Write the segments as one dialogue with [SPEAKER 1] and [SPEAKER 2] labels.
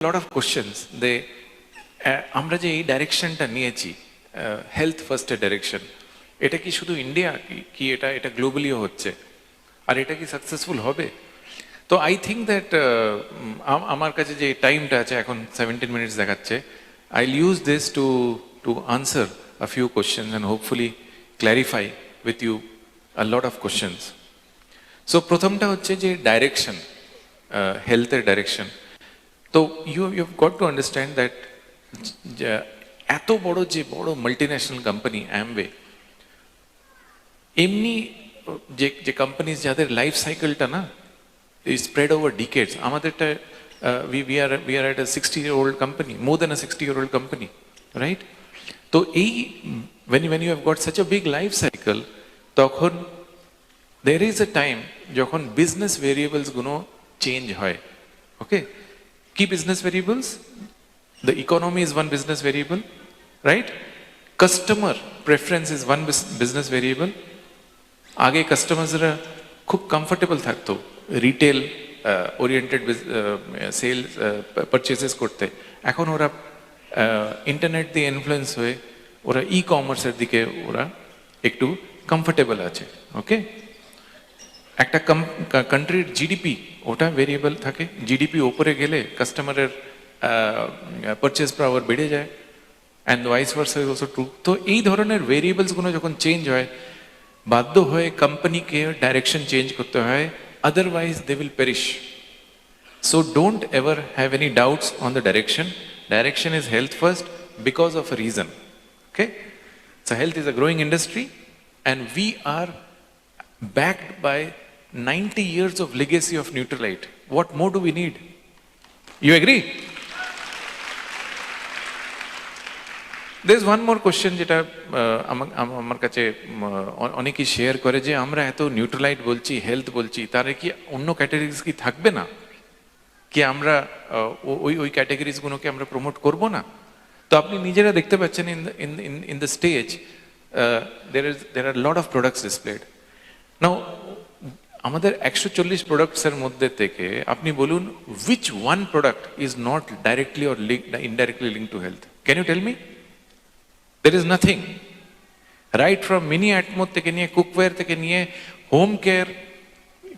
[SPEAKER 1] lot of questions. আমরা যে এই ডাইরেকশনটা নিয়েছি, হেলথ ফার্স্টের ডাইরেকশন, এটা কি শুধু ইন্ডিয়া, কি এটা গ্লোবালিও হচ্ছে, আর এটা কি সাকসেসফুল হবে? তো আই থিঙ্ক দ্যাট আমার কাছে যে টাইমটা আছে এখন 17 মিনিটস দেখাচ্ছে, I will use this to answer a few questions and hopefully clarify with you a lot of questions. So প্রথমটা হচ্ছে যে ডাইরেকশন, হেলথের ডাইরেকশন। তো you got to understand that এত বড় মাল্টিন্যাশনাল কোম্পানি অ্যামওয়ে, এমনি যে কোম্পানিজ যাদের লাইফ সাইকেলটা না স্প্রেড ওভার ডিকেডস, আমাদেরটা we are at a 60-year-old company, more than a 60-year-old company, right? তো এই when you have got such a big life cycle, তখন there is a time যখন বিজনেস ভেরিয়েবলস গুলো change হয়। ওকে, কি business variables? The economy is one business variable, right? Customer preference is one business variable. আগে কাস্টমারসরা খুব comfortable থাকতো retail oriented sales পারচেসেস করতে, এখন ওরা ইন্টারনেট দিয়ে ইনফ্লুয়েন্স হয়ে ওরা ই কমার্সের দিকে ওরা একটু কমফোর্টেবল আছে। ওকে, একটা কান্ট্রির জিডিপি ওটা ভেরিয়েবল থাকে, জিডিপি ওপরে গেলে কাস্টমারের পারচেস পাওয়ার বেড়ে যায়, and vice versa is also true. তো এই ধরনের ভেরিয়েবলসগুলো যখন চেঞ্জ হয়, বাধ্য হয়ে কোম্পানিকে ডাইরেকশন চেঞ্জ করতে হয়, otherwise they will perish. So don't ever have any doubts on the direction. Direction is health first because of a reason. Okay, so health is a growing industry and we are backed by 90 years of legacy of Nutralite. What more do we need? You agree? There's one more question যেটা আমার কাছে অনেকেই share করে, যে আমরা এত নিউট্রালাইট বলছি, health বলছি, তার কি অন্য ক্যাটাগরিজ কি থাকবে না? কি আমরা ওই ক্যাটাগরিজগুলোকে আমরা প্রমোট করব না? তো আপনি নিজেরা দেখতে পাচ্ছেন in the stage there are lot of products displayed. Now আমাদের 140 প্রোডাক্টসের মধ্যে থেকে আপনি বলুন which one product is not directly or indirectly linked to health? Can you tell me? There is nothing. Right from mini atmo থেকে নিয়ে cookware থেকে নিয়ে home care,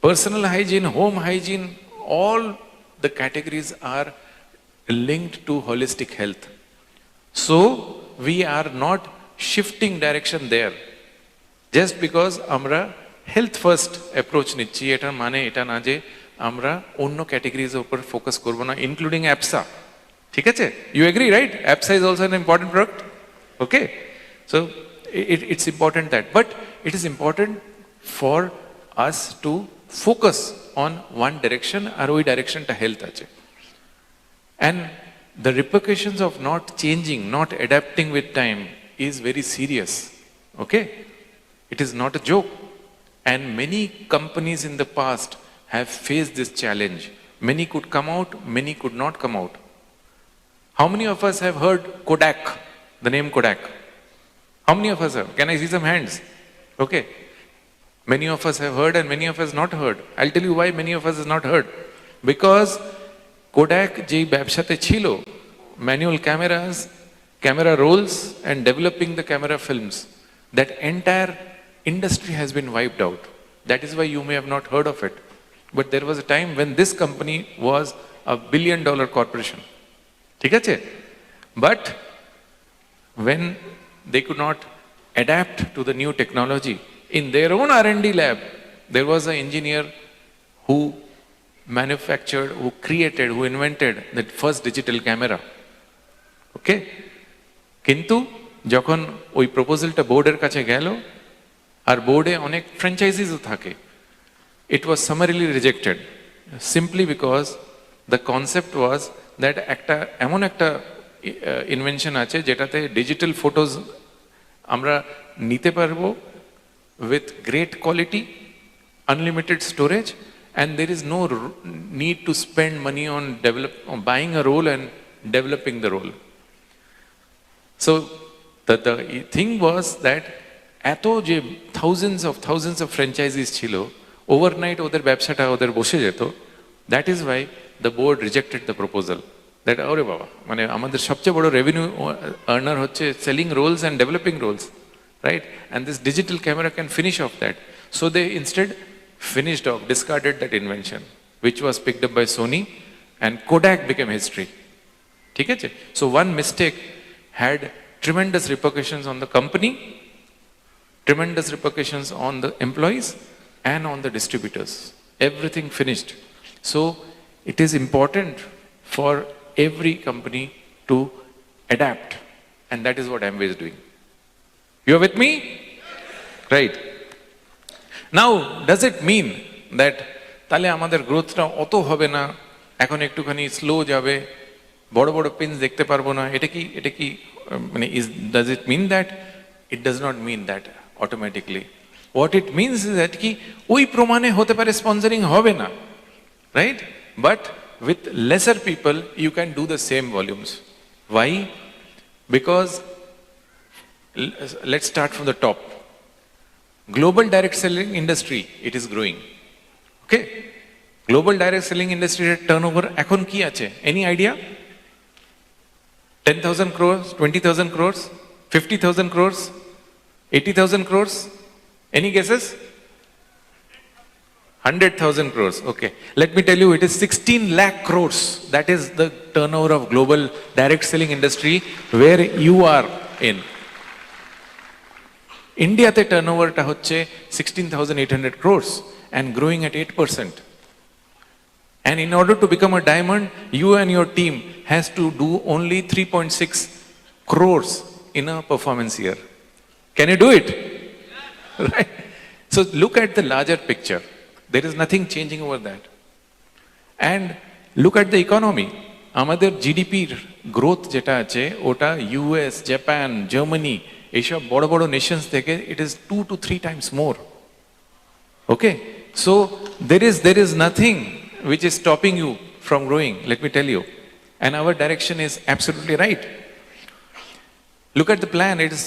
[SPEAKER 1] personal hygiene, home hygiene, all the categories are linked to holistic health. So we are not shifting direction there. Just because আমরা health first approach নিচ্ছি, এটার মানে এটা না যে আমরা অন্য ক্যাটাগরিজ এর উপর ফোকাস করব না, ইনক্লুডিং APSA. ঠিক আছে? You agree, right? APSA is also an important product. Okay, so it's important that, but it is important for us to focus on one direction, or ওই directionটা health আছে, and the repercussions of not changing, not adapting with time is very serious. Okay, it is not a joke, and many companies in the past have faced this challenge. Many could come out, many could not come out. How many of us have heard Kodak? The name Kodak. How many of us have? Can I see some hands? Okay. Many of us have heard and many of us not heard. I'll tell you why many of us has not heard. Because Kodak যেই ব্যবসাতে ছিল, manual cameras, camera rolls and developing the camera films, that entire industry has been wiped out. That is why you may have not heard of it. But there was a time when this company was a $1 billion corporation. ঠিক আছে? But when they could not adapt to the new technology, in their own R&D lab, there was an engineer who manufactured, who created, who invented the first digital camera. Okay? কিন্তু যখন ওই প্রপোজালটা বোর্ডের কাছে গেল, আর বোর্ডে অনেক ফ্র্যাঞ্চাইজিসও থাকে, it was summarily rejected simply because the concept was that এমন একটা ইনভেনশন আছে যেটাতে ডিজিটাল ফটোজ আমরা নিতে পারবো with great quality, unlimited storage, and there is no need to spend money on buying a roll and developing the roll. So the thing was that এত যে thousands of franchisees ছিল, overnight ওদের ব্যবসাটা ওদের বসে যেত. That is why the board rejected the proposal. That ওরে বাবা, মানে আমাদের সবচেয়ে বড় রেভিনিউ আর্নার হচ্ছে selling roles and developing roles, right? And this digital camera can finish off that. So they instead finished off, discarded that invention, which was picked up by Sony, and Kodak became history. ठीक है? So one mistake had tremendous repercussions on the company, tremendous repercussions on the employees, and on the distributors. Everything finished. So it is important for every company to adapt, and that is what Amway is doing. You are with me? Right. Now, does it mean that তাহলে আমাদের গ্রোথটা অত হবে না, এখন একটুখানি slow যাবে, বড় বড় পিনস দেখতে পারবো না? এটা কি মানে does it mean that? It does not mean that automatically. What it means is that কি ওই প্রমাণে হতে পারে স্পন্সরিং হবে না, right? But with lesser people you can do the same volumes. Why? Because let's start from the top. Global direct selling industry, it is growing. Okay? Global direct selling industry turnover এখন কি আছে? Any idea? 10,000 crores, 20,000 crores, 50,000 crores, 80,000 crores? Any guesses? 100,000 crores. Okay. Let me tell you, it is 16 lakh crores. That is the turnover of global direct selling industry where you are in. ইন্ডিয়াতে টার্নওভারটা হচ্ছে 16,800 crores and growing at 8%. And in order to become a diamond, you and your team has to do only 3.6 crores in a performance year. Can you do it? Right? So look at the larger picture. There is nothing changing over that. And look at the economy. আমাদের জিডিপির growth যেটা আছে ওটা US, Japan, Germany এইসব বড় বড় Nations থেকে it is 2 to 3 times more. Okay? So there is nothing which is stopping you from growing, let me tell you. And our direction is absolutely right. Look at the plan. It is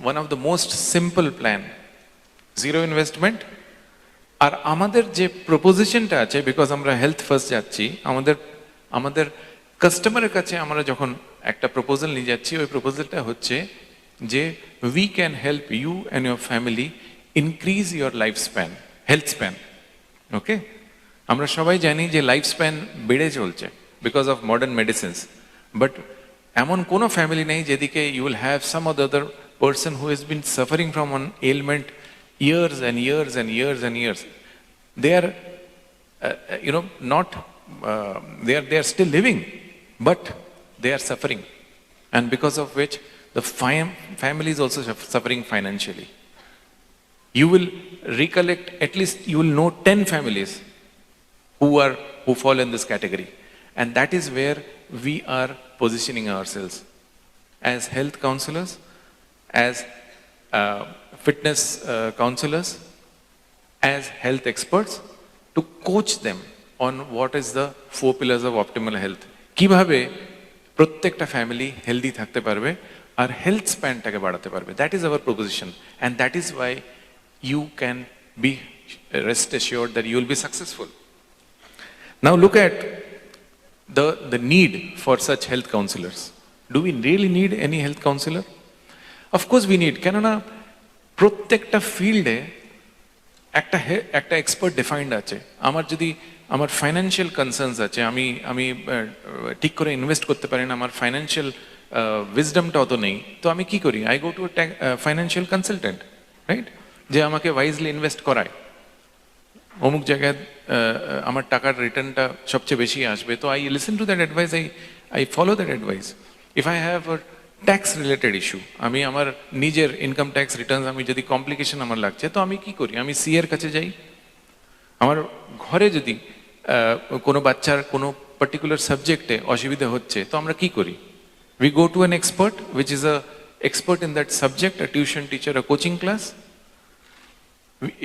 [SPEAKER 1] one of the most simple plan. Zero investment. আর আমাদের যে প্রপোজিশনটা আছে, because আমরা health first যাচ্ছি, আমাদের কাস্টমারের কাছে আমরা যখন একটা প্রপোজাল নিয়ে যাচ্ছি, ওই প্রপোজালটা হচ্ছে যে we can help you and your family increase your life span, health span. Okay, আমরা সবাই জানি যে লাইফ স্প্যান বেড়ে চলছে because of modern medicines, but এমন কোনো ফ্যামিলি নেই যেদিকে you will have some other person who has been suffering from an ailment years and years and years and years. They are not they are still living, but they are suffering, and because of which the family is also suffering financially. You will recollect, at least you will know 10 families who fall in this category, and that is where we are positioning ourselves as health counselors, as fitness counselors, as health experts, to coach them on what is the 4 pillars of optimal health. কিভাবে প্রত্যেকটা family healthy থাকতে পারবে আর health স্প্যানটাকে বাড়াতে পারবে। That is our proposition, and that is why you can be rest assured that you will be successful. Now look at the need for such health counselors. Do we really need any health counselor? Of course we need. কেননা প্রত্যেকটা ফিল্ডে একটা expert defined আছে। আমার financial concerns আছে, আমি ঠিক করে ইনভেস্ট করতে পারি না, আমার ফাইন্যান্সিয়াল উইজডমটা অত নেই, তো আমি কি করি? I go to financial consultant, right, যে আমাকে ওয়াইজলি ইনভেস্ট করায়। অমুক জায়গায় আমার টাকার রিটার্নটা সবচেয়ে বেশি আসবে, তো I listen to that advice, I follow that advice. If I have a tax related issue, আমি আমার নিজের ইনকাম ট্যাক্স রিটার্ন আমি যদি কমপ্লিকেশন আমার লাগছে, তো আমি কি করি? আমি সিএর কাছে যাই। আমার ঘরে যদি কোনো বাচ্চার কোনো পার্টিকুলার সাবজেক্টে অসুবিধা হচ্ছে, তো আমরা কি করি? We go to an expert which is a expert in that subject, a tuition teacher, a coaching class.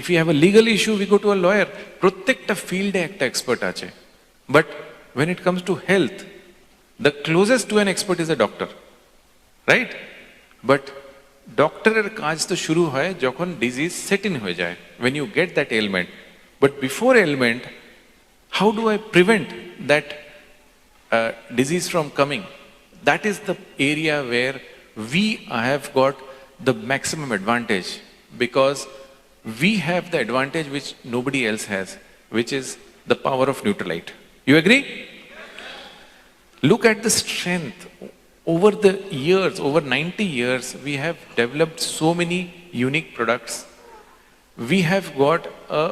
[SPEAKER 1] If you have a legal issue, we go to a lawyer. প্রত্যেকটা ফিল্ডে একটা এক্সপার্ট আছে, but when it comes to health, the closest to an expert is a doctor, right? But ডক্টরের কাজ তো শুরু হয় যখন ডিজিজ সেট ইন হয়ে যায়, when you get that ailment. But before ailment, how do I prevent that disease from coming, that is the area where we have got the maximum advantage, because we have the advantage which nobody else has, which is the power of Neutralite. You agree? Look at the strength. Over the years, over 90 years, we have developed so many unique products. We have got a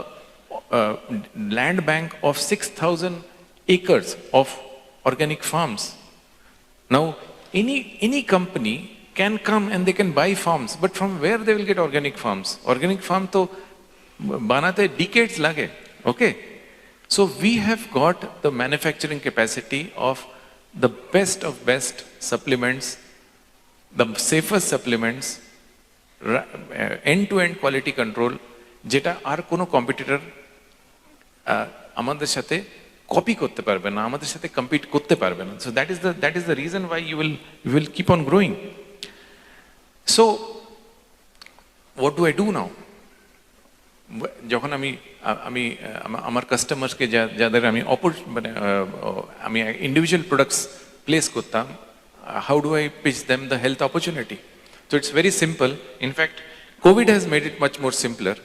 [SPEAKER 1] land bank of 6,000 acres of organic farms. Now, any company can come and they can buy farms, but from where they will get organic farms? Organic farm to banate decades lage, okay? So we have got the manufacturing capacity of the best of best supplements, the safest supplements, end-to-end quality control, যেটা আর কোনো competitor আমাদের সাথে copy করতে পারবে না, আমাদের সাথে compete করতে পারবে না। So that is the reason why you will keep on growing. So what do I do now? যখন আমি আমার কাস্টমারকে যাদের আমি মানে আমি ইন্ডিভিজুয়াল প্রোডাক্টস প্লেস করতাম, how do I pitch them the health opportunity? So it's very simple. In fact COVID has made it much more simpler.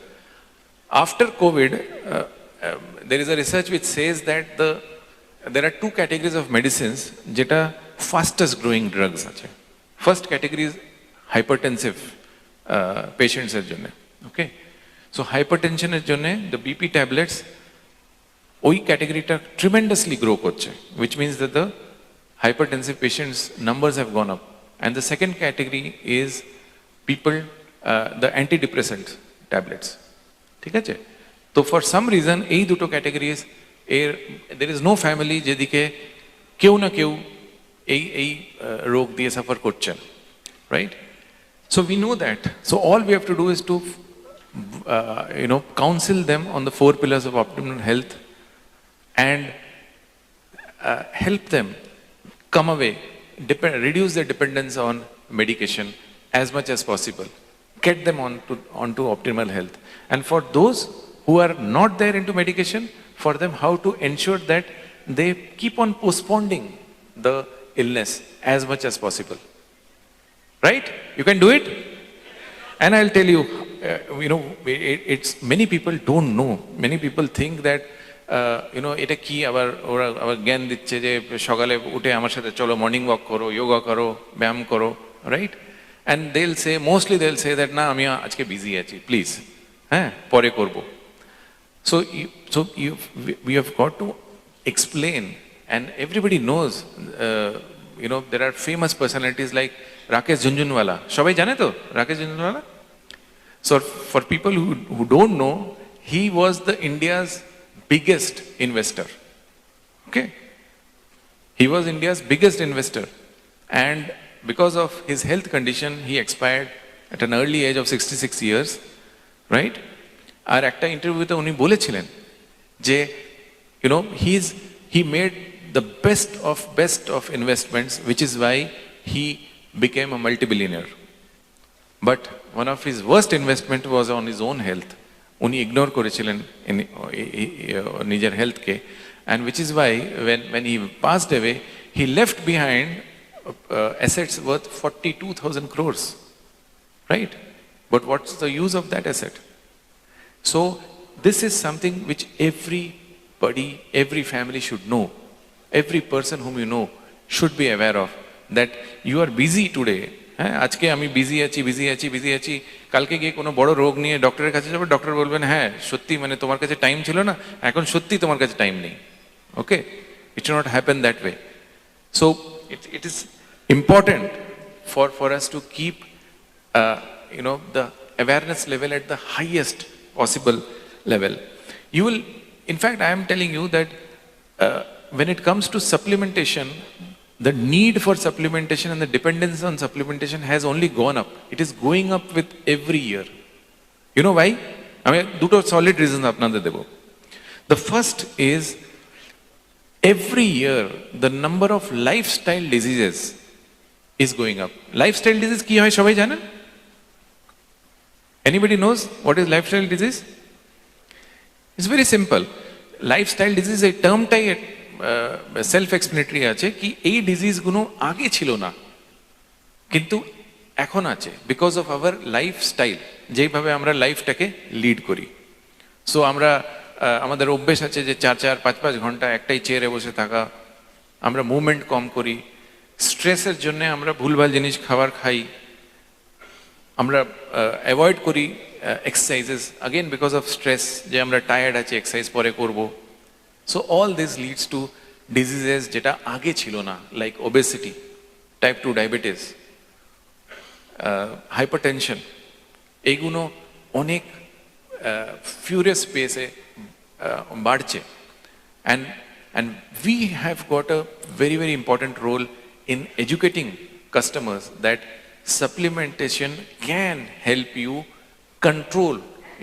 [SPEAKER 1] After COVID, there is a research which says that there are two categories of medicines jeta fastest growing drugs ache. First category is hypertensive patients er jonne, okay? So hypertension er jonne the BP tablets oi category ta tremendously grow korche, which means that the hypertensive patients numbers have gone up. And the second category is people the antidepressant tablets. ঠিক আছে? তো for some reason এই দুটো categories there is no family যেদিকে কেউ না কেউ এই রোগ দিয়ে সাফার করছেন, right? So we know that. So all we have to do is to counsel them on the 4 pillars of optimal health and help them come away, reduce their dependence on medication as much as possible, get them onto optimal health. And for those who are not there into medication, for them how to ensure that they keep on postponing the illness as much as possible. Right? You can do it? And I'll tell you, it's many people don't know. Many people think that এটা কি আবার জ্ঞান দিচ্ছে যে সকালে উঠে আমার সাথে চলো মর্নিং ওয়াক করো, যোগা করো, ব্যায়াম করো, right? And mostly they'll say that না আমি আজকে বিজি আছি, প্লিজ হ্যাঁ পরে করব। So we have got to explain, and everybody knows, there are famous personalities like Rakesh Jhunjhunwala. সবাই জানে তো Rakesh Jhunjhunwala? So for people who don't know, he was the India's biggest investor. Okay? He was India's biggest investor, and because of his health condition, he expired at an early age of 66 years, right? আর একটা ইন্টারভিউতে উনি বলেছিলেন যে he made the best of investments, which is why he became a multi-billionaire. But one of his worst investment was on his own health. উনি ignore করেছিলেন নিজের হেলথকে, and which is why when he passed away, he left behind assets worth 42,000 crores, right? But what's the use of that asset? So this is something which everybody, every family should know. Every person whom you know should be aware of that you are busy today. হ্যাঁ, আজকে আমি busy আছি, কালকে গিয়ে কোনো বড় রোগ নিয়ে ডক্টরের কাছে যাবো, ডক্টর বলবেন হ্যাঁ সত্যি মানে তোমার কাছে টাইম ছিল না, এখন সত্যি তোমার কাছে টাইম নেই। Okay, it should not happen that way. So it is important for us to keep the awareness level at the highest possible level. You will, in fact, I am telling you that when it comes to supplementation, the need for supplementation and the dependence on supplementation has only gone up. It is going up with every year. You know why? I mean, দুটো solid reasons আপনাদের দেব. The first is every year the number of lifestyle diseases is going up. Lifestyle disease কি হয় সবাই জানেন? Anybody knows what is lifestyle disease? It's very simple. Lifestyle disease এই টার্মটাই self explanatory আছে কি এই ডিজিজগুলো আগে ছিল না কিন্তু এখন আছে বিকজ অফ আওয়ার লাইফস্টাইল, যেইভাবে আমরা লাইফটাকে লিড করি। সো আমরা আমাদের অভ্যেস আছে যে 4-4, 5-5 ঘন্টা একটাই চেয়ারে বসে থাকা, আমরা মুভমেন্ট কম করি, স্ট্রেসের জন্য আমরা ভুলভাল জিনিস খাই, আমরা অ্যাভয়েড করি exercises again because of stress, যে আমরা টায়ার্ড আছি এক্সারসাইজ পরে করব। So all this leads to diseases যেটা আগে ছিল না, like obesity, type 2 diabetes, hypertension, এইগুলো অনেক ফিউরিয়াস পেসে বাড়ছে। And we have got a very, very important role in educating customers that supplementation can help you control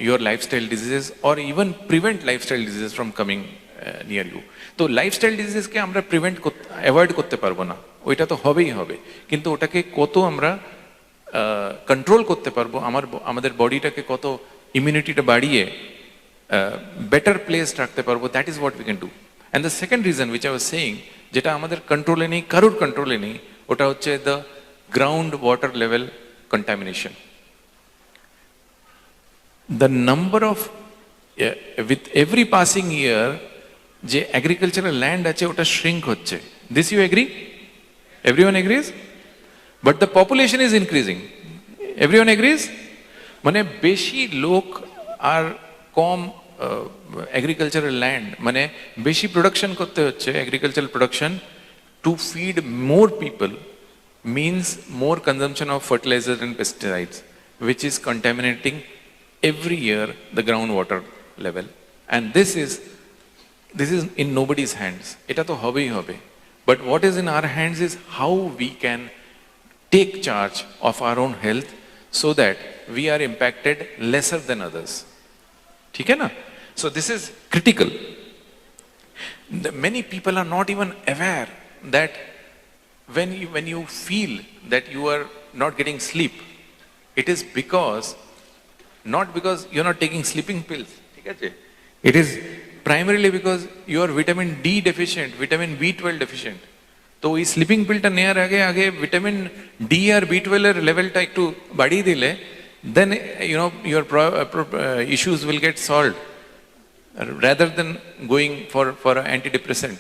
[SPEAKER 1] your lifestyle diseases or even prevent lifestyle diseases from coming near you. তো lifestyle ডিজিজেসকে আমরা avoid করতে পারবো না, ওইটা তো হবেই হবে, কিন্তু ওটাকে কত আমরা কন্ট্রোল করতে পারবো, আমাদের বডিটাকে কত ইমিউনিটিটা বাড়িয়ে বেটার প্লেস রাখতে পারবো, that is what we can do. And the second reason which I was saying, যেটা আমাদের কন্ট্রোলে নেই, কারোর কন্ট্রোলে নেই, ওটা হচ্ছে the ground water level contamination. The number of with every passing year যে এগ্রিকালচারাল ল্যান্ড আছে ওটা শ্রিঙ্ক হচ্ছে, this you agree? Everyone agrees? But the population is increasing, everyone agrees? মানে বেশি লোক আর কম এগ্রিকালচারাল ল্যান্ড, মানে বেশি প্রোডাকশন করতে হচ্ছে, agricultural production to feed more people means more consumption of fertilizers and pesticides, which is contaminating every year the groundwater level. And this is in nobody's hands. Eta to hobei hobe. But what is in our hands is how we can take charge of our own health so that we are impacted lesser than others. ठीक है ना? So this is critical. Many people are not even aware that when you feel that you are not getting sleep, it is not because you're not taking sleeping pills. ठीक है? It is primarily because you are vitamin D deficient, vitamin B12 deficient. তো এই sleeping পিলটা নেওয়ার আগে vitamin D আর B12 এর লেভেলটা একটু বাড়িয়ে দিলে then your issues will get solved rather than going for antidepressant.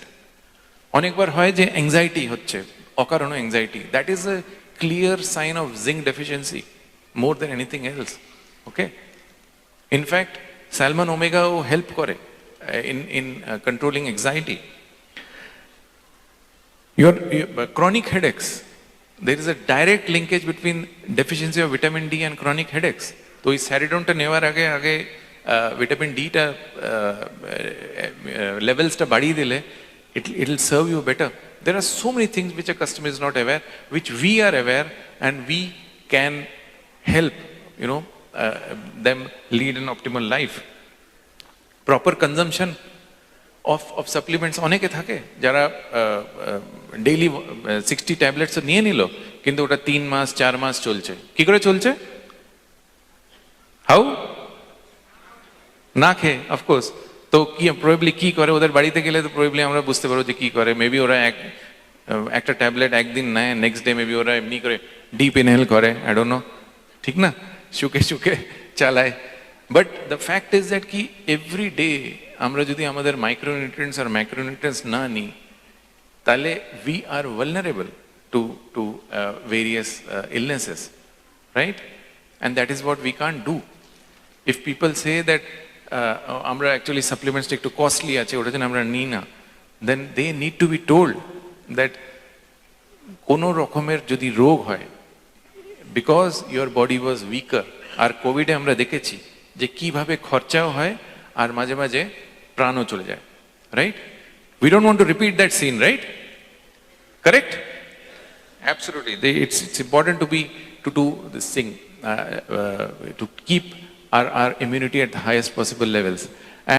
[SPEAKER 1] অনেকবার হয় যে অ্যাংজাইটি হচ্ছে, অকারণ anxiety, that is a clear sign of zinc deficiency more than anything else. Okay, in fact salmon omega help করে in controlling anxiety. Your chronic headaches, there is a direct linkage between deficiency of vitamin D and chronic headaches. তো এই স্যারিডনটা নেওয়ার আগে vitamin ডিটা লেভেলসটা বাড়িয়ে দিলে it will serve you better. There are so many things which a customer is not aware, which we are aware, and we can help them lead an optimal life. Proper consumption of supplements অনেকে থাকে যারা daily 60 tablets নিয়ে নিল, কিন্তু ওটা 3 মাস 4 মাস চলছে। কি করে চলছে? হাউ? না খেয়ে, অফকোর্স। তো কি প্রবাবলি কি করে, ওদের বাড়িতে গেলে তো প্রবাবলি আমরা বুঝতে পারবো যে কি করে। মেবি ওরা একটা ট্যাবলেট একদিন নেয়, নেক্সট ডে মেবি ওরা এমনি করে ডিপ ইনহেল করে, আই ডোন্ট নো, ঠিক না, শুকে চালায়। But the fact is that কি এভরি ডে আমরা যদি আমাদের মাইক্রোনিউট্রিয়েন্টস আর ম্যাক্রোনিউট্রিয়েন্টস না নিই, তাহলে we are vulnerable to various illnesses, right? And that is what we can't do. If people say that আমরা অ্যাকচুয়ালি সাপ্লিমেন্টসটা একটু কস্টলি আছে, ওটা যেন আমরা নিই না, then they need to be told that কোনো রকমের যদি রোগ হয়, because your body was weaker. আর কোভিডে আমরা দেখেছি যে কিভাবে খরচাও হয় আর মাঝে মাঝে প্রাণও চলে যায়, right? We don't want to repeat that sin, right? Correct? Absolutely. It's important to do this thing, to keep our immunity at the highest possible levels.